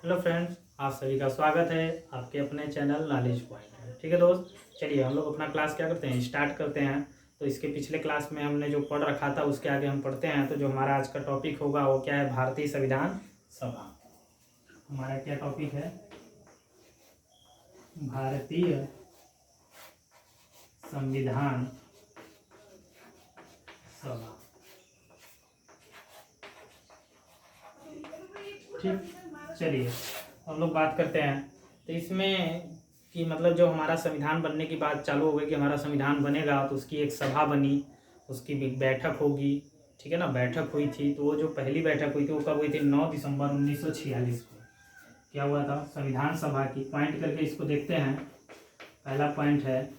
Hello friends, आप सभी का स्वागत है आपके अपने चैनल नॉलेज पॉइंट में। ठीक है दोस्त, चलिए हम लोग अपना क्लास क्या करते हैं, स्टार्ट करते हैं। तो इसके पिछले क्लास में हमने जो पढ़ रखा था उसके आगे हम पढ़ते हैं। तो जो हमारा आज का टॉपिक होगा वो क्या है, भारतीय संविधान सभा। हमारा क्या टॉपिक है, भारतीय संविधान सभा। ठीक, चलिए हम लोग बात करते हैं। तो इसमें कि मतलब जो हमारा संविधान बनने की बात चालू हो गई कि हमारा संविधान बनेगा, तो उसकी एक सभा बनी, उसकी भी बैठक होगी। ठीक है ना, बैठक हुई थी। तो वो जो पहली बैठक हुई थी वो कब हुई थी, 9 दिसंबर 1946 को। क्या हुआ था, संविधान सभा की। पॉइंट करके इसको देखते हैं। पहला पॉइंट है,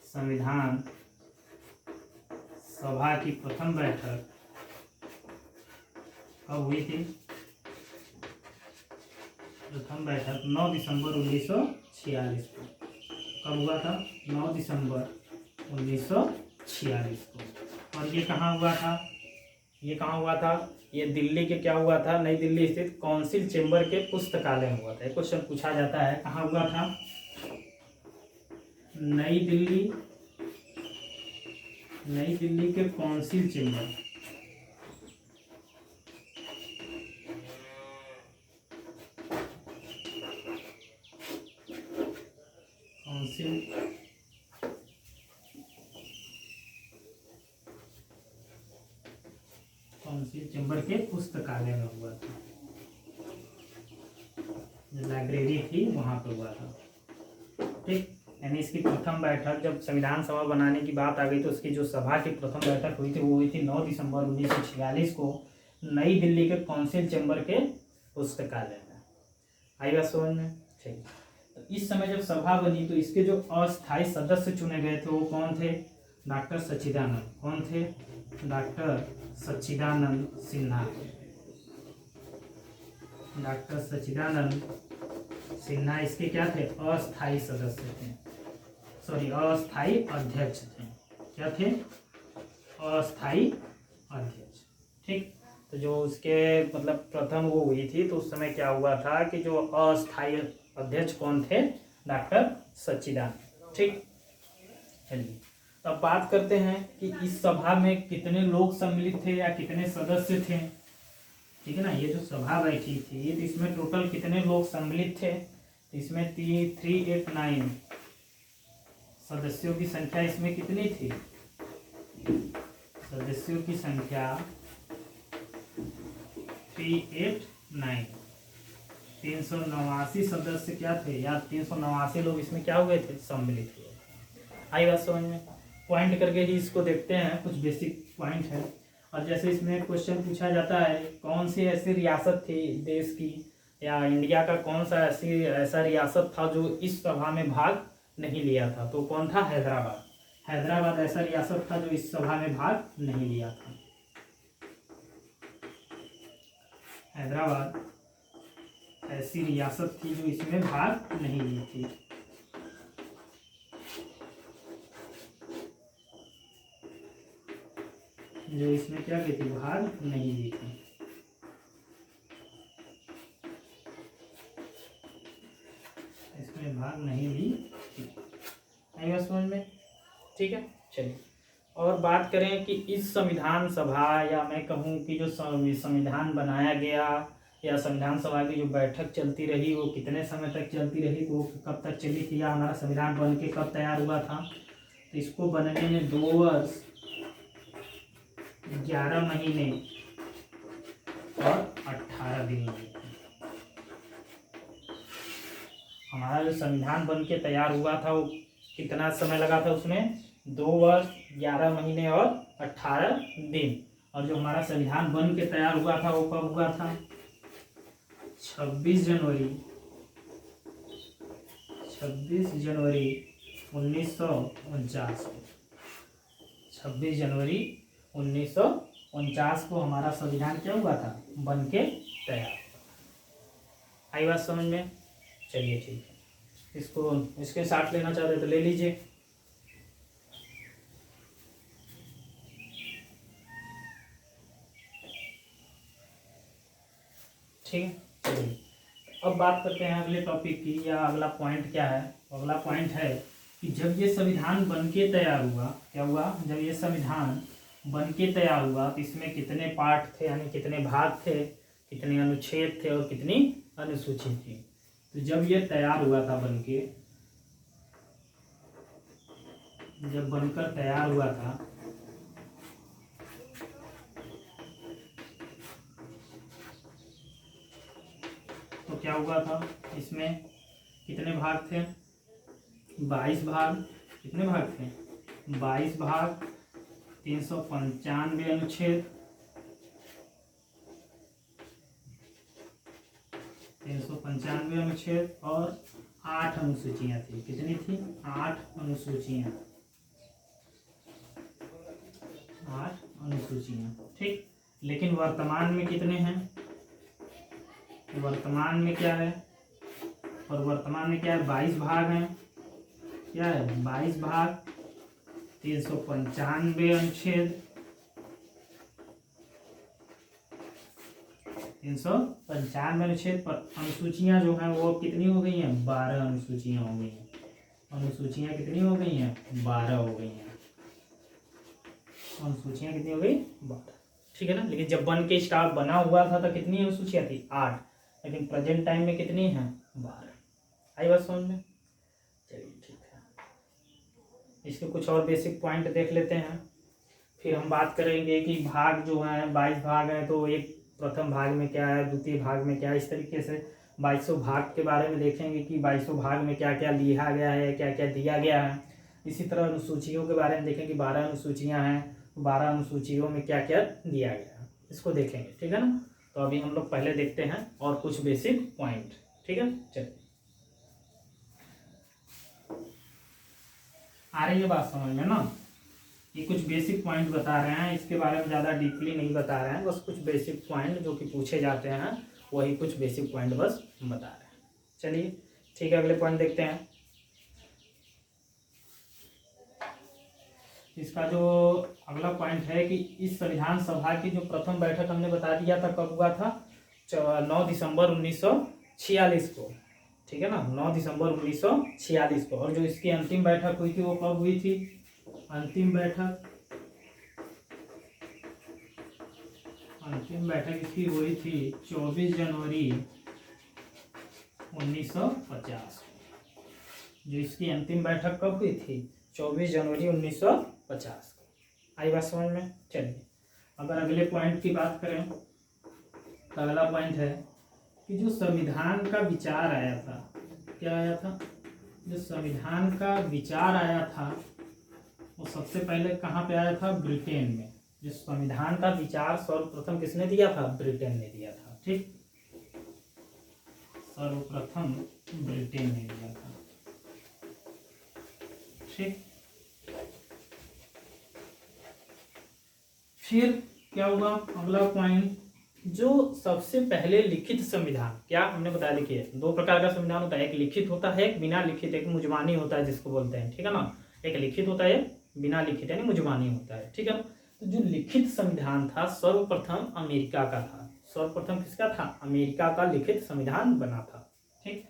संविधान सभा की प्रथम बैठक कब हुई थी। प्रथम बैठक 9 दिसंबर 1946 को। कब हुआ था, 9 दिसंबर 1946 को। और ये कहाँ हुआ था, ये कहाँ हुआ था, ये दिल्ली के क्या हुआ था, नई दिल्ली स्थित काउंसिल चेंबर के पुस्तकालय में हुआ था। क्वेश्चन पूछा जाता है कहाँ हुआ था, नई दिल्ली, नई दिल्ली के council chamber, council council chamber के पुस्तकालय में हुआ था। जो लाइब्रेरी थी वहां पर हुआ था। ठीक, यानी इसकी प्रथम बैठक, जब संविधान सभा बनाने की बात आ गई तो उसकी जो सभा की प्रथम बैठक हुई थी वो हुई थी 9 दिसंबर 1946 को नई दिल्ली के काउंसिल चेंबर के पुस्तकालय में। आई बात समझ में। ठीक, तो इस समय जब सभा बनी तो इसके जो अस्थायी सदस्य चुने गए थे वो कौन थे, डॉक्टर सच्चिदानंद। कौन थे, डॉक्टर सच्चिदानंद सिन्हा। डॉक्टर सच्चिदानंद सिन्हा इसके क्या थे, अस्थायी सदस्य थे, सॉरी अस्थायी अध्यक्ष थे। क्या थे, अस्थायी अध्यक्ष। ठीक, तो जो उसके मतलब प्रथम वो हुई थी तो उस समय क्या हुआ था कि जो अस्थायी अध्यक्ष कौन थे, डॉक्टर सच्चिदानंद। ठीक, चलिए तो अब बात करते हैं कि इस सभा में कितने लोग सम्मिलित थे या कितने सदस्य थे। ठीक है ना, ये जो सभा बैठी थी तो इसमें टोटल कितने लोग सम्मिलित थे, इसमें 389 सदस्यों की संख्या इसमें कितनी थी, सदस्यों की संख्या 389, 389 सदस्य क्या थे या 389 लोग इसमें क्या हुए थे, सम्मिलित हुए। आई बात समझ में। पॉइंट करके ही इसको देखते हैं, कुछ बेसिक पॉइंट है। और जैसे इसमें क्वेश्चन पूछा जाता है कौन सी ऐसी रियासत थी देश की या इंडिया का कौन सा ऐसा रियासत था जो इस सभा में भाग नहीं लिया था, तो कौन था, हैदराबाद। हैदराबाद ऐसा रियासत था जो इस सभा में भाग नहीं लिया था। हैदराबाद ऐसी रियासत थी जो इसमें भाग नहीं ली थी। जो इसमें क्या की थी, भाग नहीं ली थी। इसमें भाग नहीं ली थी। आई बात समझ में। ठीक है, चलिए और बात करें कि इस संविधान सभा या मैं कहूँ कि जो संविधान बनाया गया या संविधान सभा की जो बैठक चलती रही वो कितने समय तक चलती रही, तो कब तक चली थी या हमारा संविधान बन के कब तैयार हुआ था। तो इसको बनने में 2 वर्ष 11 महीने और 18 दिन लगे थे। हमारा जो संविधान बन के तैयार हुआ था वो कितना समय लगा था, उसमें 2 वर्ष 11 महीने और 18 दिन। और जो हमारा संविधान बन के तैयार हुआ था वो कब हुआ था, 26 जनवरी 1949 को। 26 जनवरी 1949 को हमारा संविधान क्या हुआ था, बन के तैयार। आई बात समझ में। चलिए ठीक है, इसको इसके साथ लेना चाहते तो ले लीजिए। ठीक है। चलिए अब बात करते हैं अगले टॉपिक की, या अगला पॉइंट क्या है। अगला पॉइंट है कि जब ये संविधान बन के तैयार हुआ, क्या हुआ, जब ये संविधान बन के तैयार हुआ तो इसमें कितने पार्ट थे, यानी कितने भाग थे, कितने अनुच्छेद थे और कितनी अनुसूची थी। तो जब ये तैयार हुआ था बनके, जब बनकर तैयार हुआ था तो क्या हुआ था, इसमें कितने भाग थे, 22 भाग। कितने भाग थे, 22 भाग, 395 अनुच्छेद, 395 अनुच्छेद और 8 अनुसूचियां थी। कितनी थी, 8 अनुसूचियां, 8 अनुसूचियां, ठीक। लेकिन वर्तमान में कितने हैं, वर्तमान में क्या है, और वर्तमान में क्या है, 22 भाग हैं। क्या है, 22 भाग, 395 अनुच्छेद, 395 अनुच्छेद पर अनुसूचियां जो हैं वो कितनी हो गई हैं, 12 अनुसूचियां हो गई हैं। अनुसूचियां कितनी हो गई हैं, 12 हो गई हैं। अनुसूचियां कितनी हो गई, 12, ठीक है ना। लेकिन जब बन के स्टार्ट बना हुआ था तो कितनी अनुसूचियां थी, 8। लेकिन प्रेजेंट टाइम में कितनी है, 12। आई बात समझ में। चलिए ठीक है, इसके कुछ और बेसिक पॉइंट देख लेते हैं, फिर हम बात करेंगे कि भाग जो है 22 भाग हैं, तो एक प्रथम भाग में क्या है, द्वितीय भाग में क्या है, इस तरीके से 2200 भाग के बारे में देखेंगे कि 2200 भाग में क्या क्या लिखा गया है, क्या क्या दिया गया है। इसी तरह अनुसूचियों के बारे में देखेंगे, 12 अनुसूचियां हैं, 12 अनुसूचियों में क्या क्या दिया गया है, इसको देखेंगे, ठीक है ना। तो अभी हम लोग पहले देखते हैं और कुछ बेसिक पॉइंट, ठीक है। चलिए, आ रही है बात समझ में ना। ये कुछ बेसिक पॉइंट बता रहे हैं, इसके बारे में ज़्यादा डीपली नहीं बता रहे हैं, बस कुछ बेसिक पॉइंट जो कि पूछे जाते हैं वही कुछ बेसिक पॉइंट बस बता रहे हैं। चलिए ठीक है, अगले पॉइंट देखते हैं। इसका जो अगला पॉइंट है कि इस संविधान सभा की जो प्रथम बैठक हमने बता दिया था कब हुआ था, 9 दिसंबर 1946 को, ठीक है ना, 9 दिसंबर 1946 को। और जो इसकी अंतिम बैठक हुई थी वो कब हुई थी, अंतिम बैठक इसकी हुई थी 24 जनवरी 1950। जो इसकी अंतिम बैठक कब हुई थी, 24 जनवरी 1950 को। आई बात समझ में। चलिए अगर अगले पॉइंट की बात करें तो अगला पॉइंट है कि जो संविधान का विचार आया था, क्या आया था, जो संविधान का विचार आया था वो सबसे पहले कहाँ पे आया था, ब्रिटेन में। जो संविधान का विचार सर्वप्रथम किसने दिया था, ब्रिटेन ने दिया था, ठीक, सर्वप्रथम ब्रिटेन ने दिया था, ठीक। फिर क्या हुआ, अगला पॉइंट, जो सबसे पहले लिखित संविधान, क्या हमने बताया, लिखिए 2 प्रकार का संविधान होता है, एक लिखित होता है, एक बिना लिखित, एक मुजमानी होता है जिसको बोलते हैं, ठीक है ना। एक लिखित होता है, बिना लिखित यानी मुजमानी होता है, ठीक है। तो जो लिखित संविधान था सर्वप्रथम अमेरिका का था, सर्वप्रथम किसका था, अमेरिका का लिखित संविधान बना था, ठीक।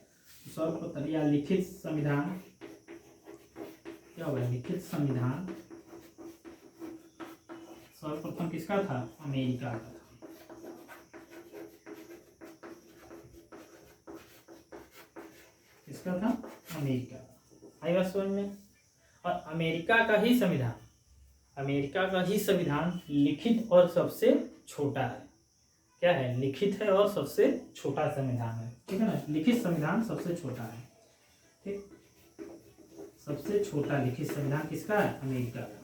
सर्वप्रथम या लिखित संविधान क्या होगा, लिखित संविधान सर्वप्रथम किसका था, अमेरिका का था, किसका था, अमेरिका का। आई बात समझ में। और अमेरिका का ही संविधान, अमेरिका का ही संविधान लिखित और सबसे छोटा है। क्या है, लिखित है और सबसे छोटा संविधान है, ठीक है ना। लिखित संविधान सबसे छोटा है, ठीक, सबसे छोटा लिखित संविधान किसका है, अमेरिका का।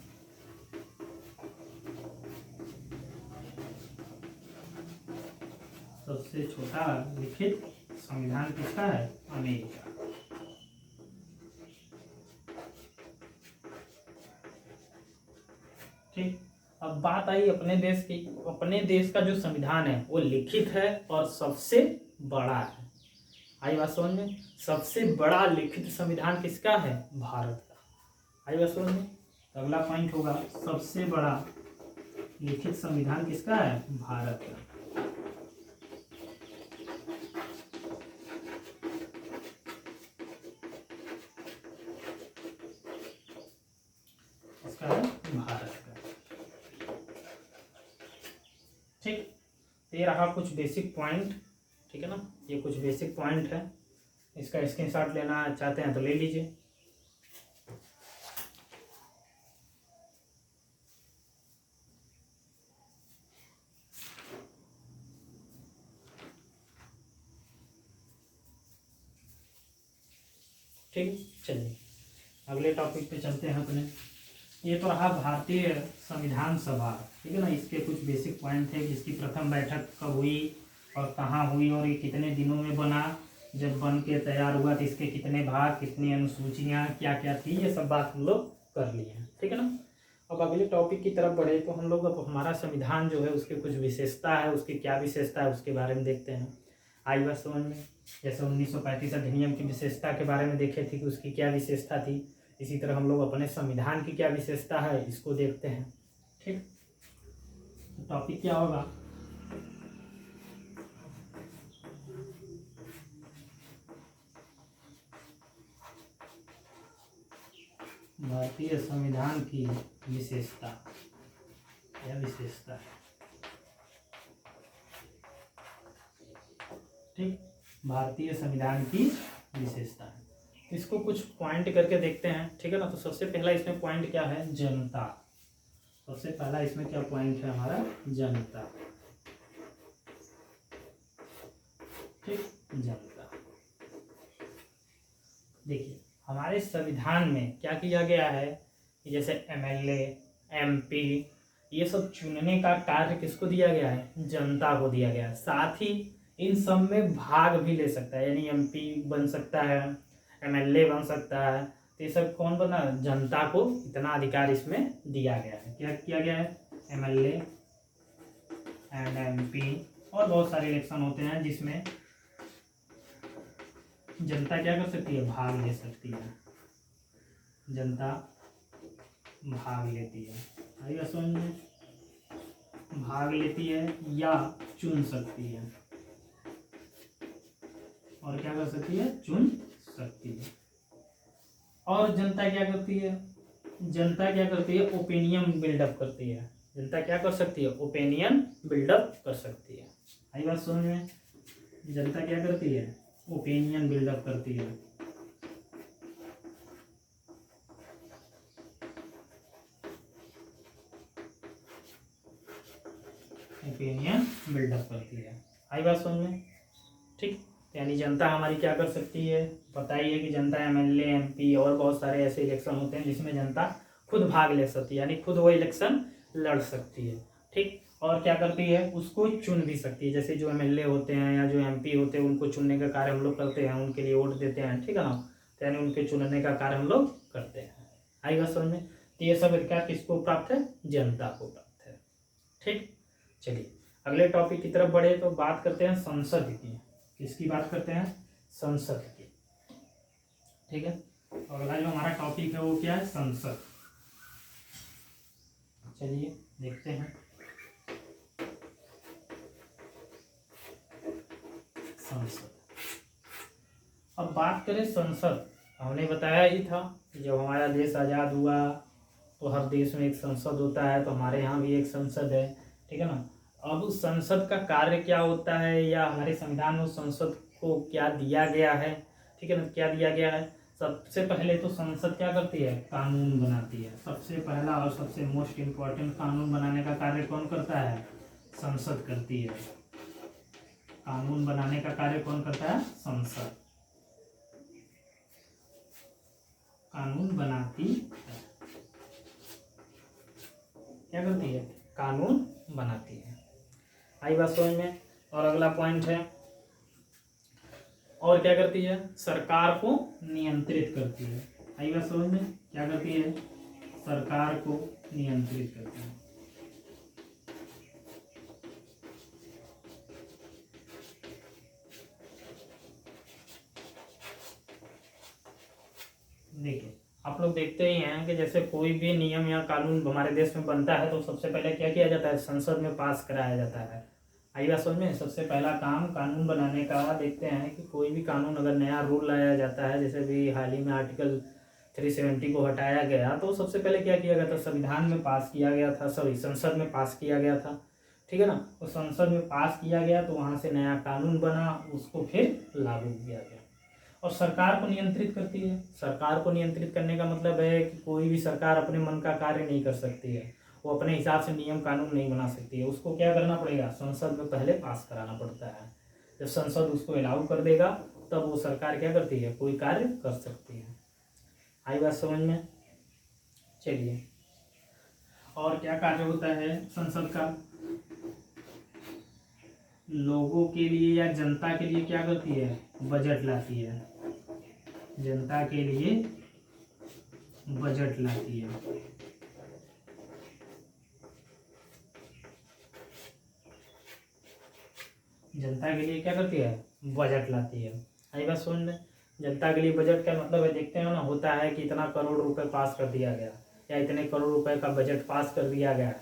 सबसे छोटा लिखित संविधान किसका है, अमेरिका। ठीक, अब बात आई अपने देश की। अपने देश का जो संविधान है वो लिखित है और सबसे बड़ा है। आई बात समझ में। सबसे बड़ा लिखित संविधान किसका है, भारत का। आई बात समझ में। अगला पॉइंट होगा सबसे बड़ा लिखित संविधान किसका है, भारत का। ठीक, ये रहा कुछ बेसिक पॉइंट, ठीक है ना, ये कुछ बेसिक पॉइंट है, इसका स्क्रीनशॉट लेना चाहते हैं तो ले लीजिए। ठीक, चलिए अगले टॉपिक पे चलते हैं अपने। ये तो रहा भारतीय संविधान सभा, ठीक है ना, इसके कुछ बेसिक पॉइंट थे, जिसकी प्रथम बैठक कब हुई और कहाँ हुई और ये कितने दिनों में बना, जब बन के तैयार हुआ तो इसके कितने भाग, कितनी अनुसूचियाँ, क्या क्या थी, ये सब बात हम लोग कर लिए हैं, ठीक है ना। अब अगले टॉपिक की तरफ बढ़े तो हम लोग अब हमारा संविधान जो है उसकी कुछ विशेषता है, उसकी क्या विशेषता है उसके बारे में देखते हैं। आई बात समझ में, जैसे 1935 अधिनियम की विशेषता के बारे में देखे थे कि उसकी क्या विशेषता थी, इसी तरह हम लोग अपने संविधान की क्या विशेषता है इसको देखते हैं। ठीक, तो टॉपिक क्या होगा, भारतीय संविधान की विशेषता, क्या विशेषता है। ठीक, भारतीय संविधान की विशेषता है, इसको कुछ पॉइंट करके देखते हैं, ठीक है ना। तो सबसे पहला इसमें पॉइंट क्या है, जनता। सबसे पहला इसमें क्या पॉइंट है हमारा, जनता। ठीक, जनता। देखिए हमारे संविधान में क्या किया गया है कि जैसे एमएलए, एमपी, ये सब चुनने का कार्य किसको दिया गया है, जनता को दिया गया है। साथ ही इन सब में भाग भी ले सकता है, यानी एमपी बन सकता है, एमएलए बन सकता है, तो ये सब कौन बना, जनता को इतना अधिकार इसमें दिया गया है। क्या किया गया है, एमएलए एंड एमपी, और बहुत सारे इलेक्शन होते हैं जिसमें जनता क्या कर सकती है, भाग ले सकती है, जनता भाग लेती है, आइए समझ में, भाग लेती है या चुन सकती है, और क्या कर सकती है, चुन सकती है। और जनता क्या करती है, जनता क्या करती है, ओपिनियन बिल्डअप करती है। जनता क्या कर सकती है, ओपिनियन बिल्डअप कर सकती है। आई बात समझ में, जनता क्या करती है, ओपिनियन बिल्डअप करती है। ओपिनियन बिल्डअप करती है, आई बात समझ में। ठीक, यानी जनता हमारी क्या कर सकती है, पता ही है कि जनता एमएलए, एमपी और बहुत सारे ऐसे इलेक्शन होते हैं जिसमें जनता खुद भाग ले सकती है, यानी खुद वो इलेक्शन लड़ सकती है। ठीक, और क्या करती है, उसको चुन भी सकती है। जैसे जो एमएलए होते हैं या जो एमपी होते हैं उनको चुनने का कार्य हम लोग करते हैं, उनके लिए वोट देते हैं, ठीक है ना, तो यानी उनके चुनने का कार्य हम लोग करते हैं। आई बात समझ में। तो ये सब अधिकार किसको प्राप्त है, जनता को प्राप्त है। ठीक, चलिए अगले टॉपिक की तरफ बढ़े तो बात करते हैं संसद की। किसकी बात करते हैं, संसद की। ठीक है, तो अगला जो हमारा टॉपिक है वो क्या है, संसद। चलिए देखते हैं संसद। अब बात करें संसद, हमने बताया ही था कि जब हमारा देश आज़ाद हुआ तो हर देश में एक संसद होता है, तो हमारे यहाँ भी एक संसद है, ठीक है ना। अब उस संसद का कार्य क्या होता है, या हमारे संविधान में उस संसद को क्या दिया गया है, ठीक है ना, क्या दिया गया है। सबसे पहले तो संसद क्या करती है, कानून बनाती है। सबसे पहला और सबसे मोस्ट इम्पोर्टेंट कानून बनाने का कार्य कौन करता है, संसद करती है। कानून बनाने का कार्य कौन करता है, संसद कानून बनाती है। क्या करती है, कानून बनाती है। आई बात समझ में। और अगला पॉइंट है, और क्या करती है, सरकार को नियंत्रित करती है। आई बात समझ में, क्या करती है, सरकार को नियंत्रित करती है। देखिए आप लोग देखते ही हैं कि जैसे कोई भी नियम या कानून हमारे देश में बनता है तो सबसे पहले क्या किया जाता है, संसद में पास कराया जाता है। आई बात समझ में। सबसे पहला काम कानून बनाने का देखते हैं कि कोई भी कानून अगर नया रूल लाया जाता है, जैसे भी हाल ही में आर्टिकल 370 को हटाया गया, तो सबसे पहले क्या किया गया था, संविधान में पास किया गया था, सॉरी संसद में पास किया गया था, ठीक है ना। तो संसद में पास किया गया तो वहाँ से नया कानून बना, उसको फिर लागू किया गया। और सरकार को नियंत्रित करती है। सरकार को नियंत्रित करने का मतलब है कि कोई भी सरकार अपने मन का कार्य नहीं कर सकती है, वो अपने हिसाब से नियम कानून नहीं बना सकती है, उसको क्या करना पड़ेगा, संसद में पहले पास कराना पड़ता है। जब संसद उसको अलाउ कर देगा तब वो सरकार क्या करती है, कोई कार्य कर सकती है। आई बात समझ में। चलिए, और क्या कार्य होता है संसद का, लोगों के लिए या जनता के लिए क्या करती है, बजट लाती है, जनता के लिए बजट लाती है। जनता के लिए क्या करती है, बजट लाती है। आई बात समझ में। जनता के लिए बजट का मतलब है, देखते हो ना, होता है कि इतना करोड़ रुपए पास कर दिया गया या इतने करोड़ रुपए का बजट पास कर दिया गया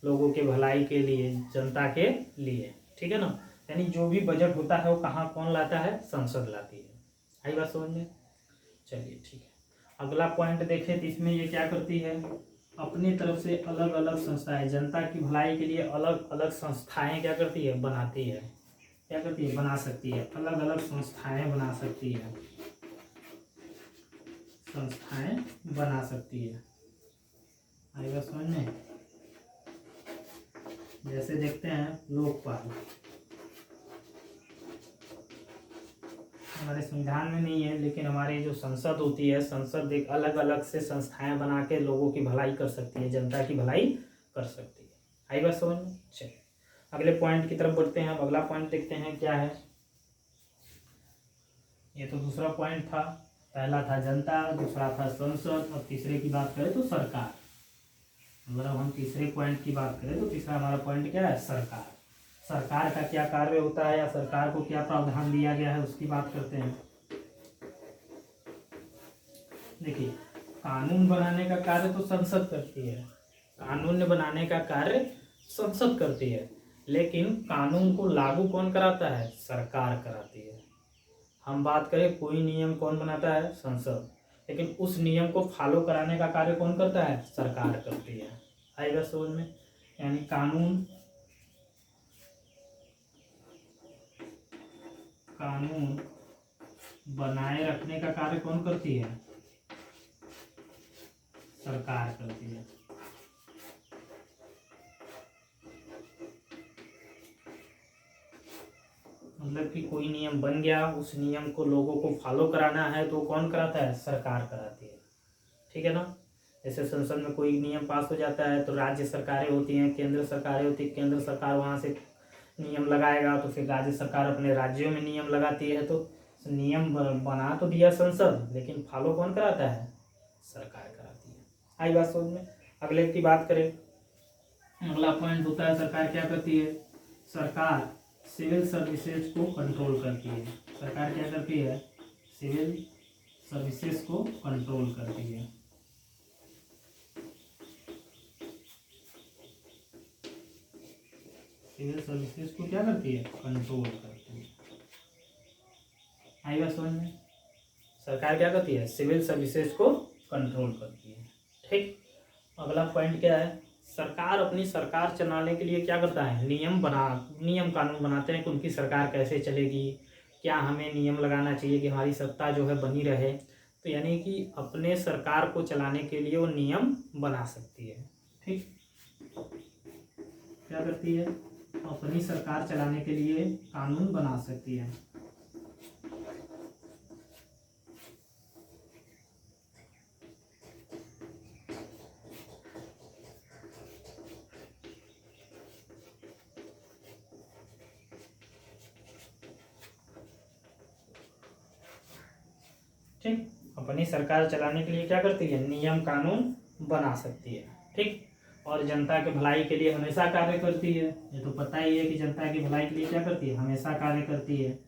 लोगों के भलाई के लिए, जनता के लिए, ठीक है ना। यानी जो भी बजट होता है वो कहाँ कौन लाता है, संसद लाती है। आई बात समझ में। चलिए ठीक है, अगला पॉइंट देखें तो इसमें ये क्या करती है, अपनी तरफ से अलग अलग संस्थाएं, जनता की भलाई के लिए अलग अलग संस्थाएं क्या करती है, बनाती है। क्या करती है, बना सकती है, अलग अलग संस्थाएं बना सकती है, संस्थाएं बना सकती है। आएगा समझ में। जैसे देखते हैं लोकपाल, हमारे संविधान में नहीं है, लेकिन हमारी जो संसद होती है, संसद एक अलग अलग से संस्थाएं बना के लोगों की भलाई कर सकती है, जनता की भलाई कर सकती है। आई बात समझ में। चलिए अगले पॉइंट की तरफ बढ़ते हैं। अगला पॉइंट देखते हैं क्या है। ये तो दूसरा पॉइंट था, पहला था जनता, दूसरा था संसद, और तीसरे की बात करें तो सरकार। मतलब हम तीसरे पॉइंट की बात करें तो तीसरा हमारा पॉइंट क्या है, सरकार। सरकार का क्या कार्य होता है या सरकार को क्या प्रावधान दिया गया है उसकी बात करते हैं। देखिए, कानून बनाने का कार्य तो संसद करती है, कानून बनाने का कार्य संसद करती है, लेकिन कानून को लागू कौन कराता है, सरकार कराती है। हम बात करें कोई नियम कौन बनाता है, संसद, लेकिन उस नियम को फॉलो कराने का कार्य कौन करता है, सरकार करती है। आएगा समझ में। यानी कानून बनाए रखने का कार्य कौन करती है, सरकार करती है। मतलब कि कोई नियम बन गया, उस नियम को लोगों को फॉलो कराना है तो कौन कराता है, सरकार कराती है। ठीक है ना। जैसे संसद में कोई नियम पास हो जाता है तो राज्य सरकारें होती हैं, केंद्र सरकारें होती है, केंद्र सरकार वहाँ से नियम लगाएगा तो फिर राज्य सरकार अपने राज्यों में नियम लगाती है। तो नियम बना तो दिया संसद, लेकिन फॉलो कौन कराता है, सरकार कराती है। आई बात समझ में। अगले की बात करें, अगला पॉइंट होता है सरकार क्या करती है, सरकार सिविल सर्विसेज को कंट्रोल करती है। सरकार क्या करती है, सिविल सर्विसेज को कंट्रोल करती है। सिविल सर्विसेज को क्या करती है, कंट्रोल करती है। आई बात समझ में। सरकार क्या करती है, सिविल सर्विसेज को कंट्रोल करती है। ठीक। अगला पॉइंट क्या है, सरकार अपनी सरकार चलाने के लिए क्या करता है, नियम कानून बनाते हैं कि उनकी सरकार कैसे चलेगी, क्या हमें नियम लगाना चाहिए कि हमारी सत्ता जो है बनी रहे। तो यानी कि अपने सरकार को चलाने के लिए वो नियम बना सकती है। ठीक, क्या करती है, अपनी सरकार चलाने के लिए कानून बना सकती है। ठीक, अपनी सरकार चलाने के लिए क्या करती है, नियम कानून बना सकती है। ठीक, और जनता के भलाई के लिए हमेशा कार्य करती है। ये तो पता ही है कि जनता की भलाई के लिए क्या करती है, हमेशा कार्य करती है।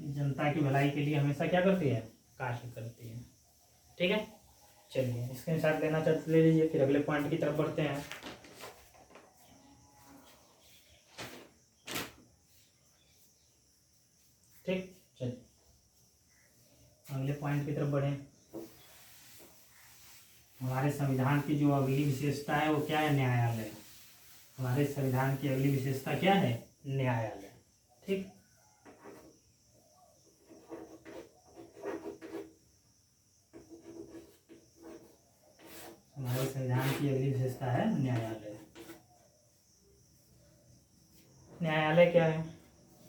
जनता की भलाई के लिए हमेशा क्या करती है, कार्य करती है। ठीक है। चलिए इसके साथ लेना चाहते ले लीजिए, फिर अगले पॉइंट की तरफ बढ़ते हैं। पॉइंट की तरफ बढ़े। हमारे संविधान की जो अगली विशेषता है वो क्या है? न्यायालय। हमारे संविधान की अगली विशेषता क्या है? न्यायालय। ठीक, हमारे संविधान की अगली विशेषता है न्यायालय। न्यायालय क्या है?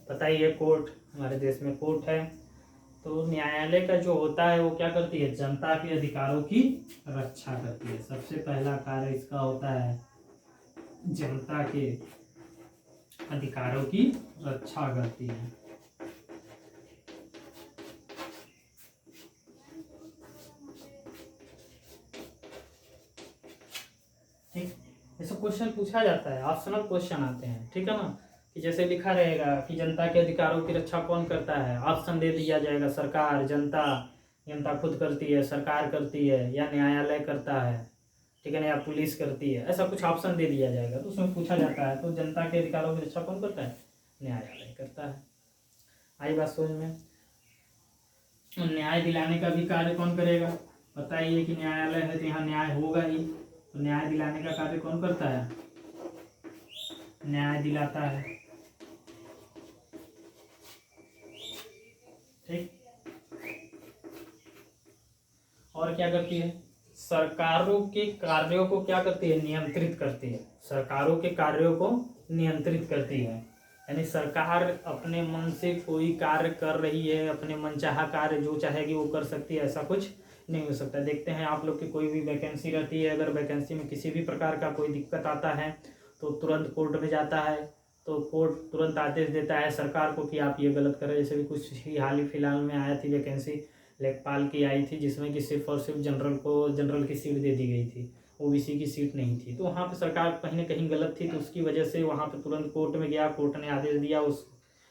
पता ही है, कोर्ट। हमारे देश में कोर्ट है। तो न्यायालय का जो होता है वो क्या करती है? जनता के अधिकारों की रक्षा करती है। सबसे पहला कार्य इसका होता है जनता के अधिकारों की रक्षा करती है। ठीक, ऐसा क्वेश्चन पूछा जाता है, ऑप्शनल क्वेश्चन आते हैं, ठीक है ना, कि जैसे लिखा रहेगा कि जनता के अधिकारों की रक्षा कौन करता है, ऑप्शन दे दिया जाएगा सरकार, जनता, जनता खुद करती है, सरकार करती है, या न्यायालय करता है, ठीक है ना, या पुलिस करती है, ऐसा कुछ ऑप्शन दे दिया जाएगा। तो उसमें पूछा जाता है तो जनता के अधिकारों की रक्षा कौन करता है? न्यायालय करता है। आई बात समझ में? न्याय दिलाने का भी कार्य कौन करेगा? पता ही है कि न्यायालय है तो यहाँ न्याय होगा ही। तो न्याय दिलाने का कार्य कौन करता है? न्याय दिलाता है। ठीक, और क्या करती है? सरकारों के कार्यों को क्या करती है? नियंत्रित करती है। सरकारों के कार्यों को नियंत्रित करती है। यानी सरकार अपने मन से कोई कार्य कर रही है, अपने मनचाहा कार्य जो चाहेगी वो कर सकती है, ऐसा कुछ नहीं हो सकता। देखते हैं आप लोग की कोई भी वैकेंसी रहती है, अगर वैकेंसी में किसी भी प्रकार का कोई दिक्कत आता है तो तुरंत कोर्ट में जाता है, तो कोर्ट तुरंत आदेश देता है सरकार को कि आप ये गलत कर रहे हैं। जैसे भी कुछ ही हाल ही फिलहाल में आया थी वैकेंसी, लेखपाल की आई थी, जिसमें कि सिर्फ और सिर्फ जनरल की सीट दे दी गई थी, ओबीसी की सीट नहीं थी। तो वहाँ पे सरकार कहीं ना कहीं गलत थी, तो उसकी वजह से वहाँ पे तुरंत कोर्ट में गया, कोर्ट ने आदेश दिया, उस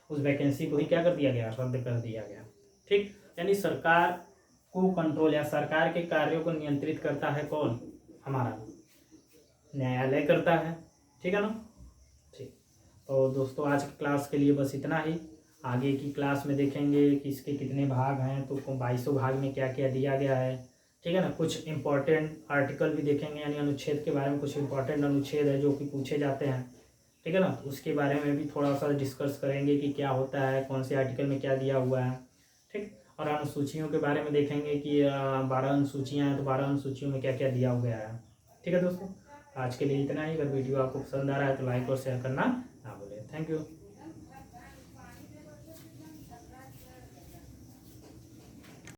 वैकेंसी को ही क्या कर दिया गया? रद्द कर दिया गया। ठीक, यानी सरकार को कंट्रोल या सरकार के कार्यों को नियंत्रित करता है कौन? हमारा न्यायालय करता है। ठीक है ना? ठीक, तो दोस्तों आज की क्लास के लिए बस इतना ही। आगे की क्लास में देखेंगे कि इसके कितने भाग हैं, तो 22 भाग में क्या क्या दिया गया है। ठीक है ना? कुछ इंपॉर्टेंट आर्टिकल भी देखेंगे, यानी अनुच्छेद के बारे में कुछ इंपॉर्टेंट अनुच्छेद है जो कि पूछे जाते हैं। ठीक है ना? उसके बारे में भी थोड़ा सा डिस्कस करेंगे कि क्या होता है, कौन से आर्टिकल में क्या दिया हुआ है। ठीक, और अनुसूचियों के बारे में देखेंगे कि 12 अनुसूचियाँ हैं, तो 12 अनुसूचियों में क्या क्या दिया गया है। ठीक है दोस्तों, आज के लिए इतना ही। अगर वीडियो आपको पसंद आ रहा है तो लाइक और शेयर करना ना भूलें। Thank you.